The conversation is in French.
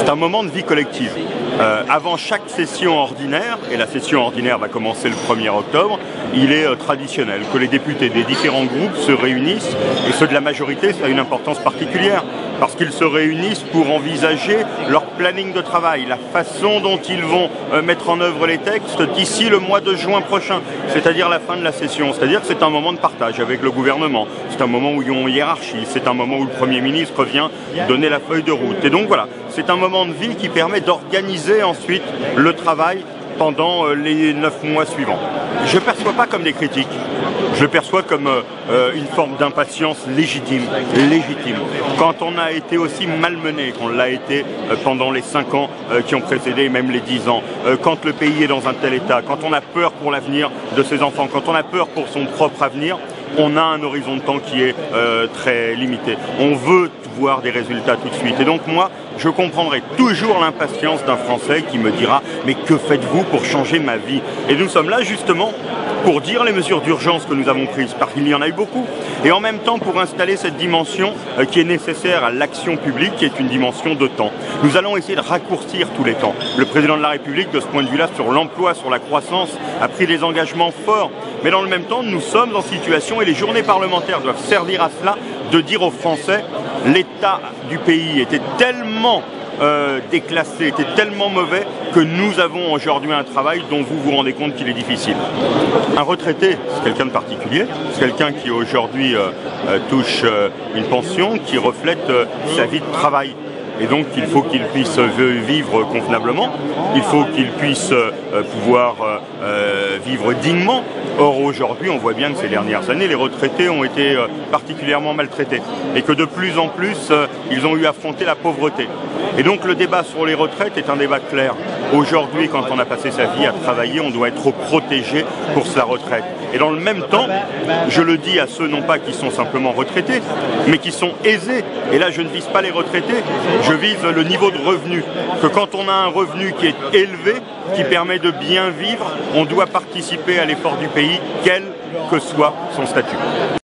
C'est un moment de vie collective. Avant chaque session ordinaire, et la session ordinaire va commencer le 1er octobre, il est traditionnel que les députés des différents groupes se réunissent, et ceux de la majorité, ça a une importance particulière, parce qu'ils se réunissent pour envisager leur planning de travail, la façon dont ils vont mettre en œuvre les textes d'ici le mois de juin prochain, c'est-à-dire la fin de la session. C'est-à-dire que c'est un moment de partage avec le gouvernement, c'est un moment où il y a une hiérarchie, c'est un moment où le Premier ministre vient donner la feuille de route. Et donc voilà, c'est un moment de vie qui permet d'organiser ensuite le travail pendant les 9 mois suivants. Je ne perçois pas comme des critiques, je le perçois comme une forme d'impatience légitime. Quand on a été aussi malmené qu'on l'a été pendant les 5 ans qui ont précédé, même les 10 ans, quand le pays est dans un tel état, quand on a peur pour l'avenir de ses enfants, quand on a peur pour son propre avenir, on a un horizon de temps qui est très limité. On veut voir des résultats tout de suite. Et donc moi, je comprendrai toujours l'impatience d'un Français qui me dira « Mais que faites-vous pour changer ma vie ?» Et nous sommes là justement pour dire les mesures d'urgence que nous avons prises, parce qu'il y en a eu beaucoup, et en même temps pour installer cette dimension qui est nécessaire à l'action publique, qui est une dimension de temps. Nous allons essayer de raccourcir tous les temps. Le président de la République, de ce point de vue-là, sur l'emploi, sur la croissance, a pris des engagements forts. Mais dans le même temps, nous sommes en situation, et les journées parlementaires doivent servir à cela, de dire aux Français, l'état du pays était tellement déclassé, était tellement mauvais que nous avons aujourd'hui un travail dont vous vous rendez compte qu'il est difficile. Un retraité, c'est quelqu'un de particulier, c'est quelqu'un qui aujourd'hui touche une pension qui reflète sa vie de travail. Et donc il faut qu'il puisse vivre convenablement, il faut qu'il puisse pouvoir vivre dignement. Or aujourd'hui on voit bien que ces dernières années les retraités ont été particulièrement maltraités et que de plus en plus ils ont eu à affronter la pauvreté. Et donc le débat sur les retraites est un débat clair. Aujourd'hui, quand on a passé sa vie à travailler, on doit être protégé pour sa retraite. Et dans le même temps, je le dis à ceux non pas qui sont simplement retraités, mais qui sont aisés. Et là, je ne vise pas les retraités, je vise le niveau de revenu. Que quand on a un revenu qui est élevé, qui permet de bien vivre, on doit participer à l'effort du pays, quel que soit son statut.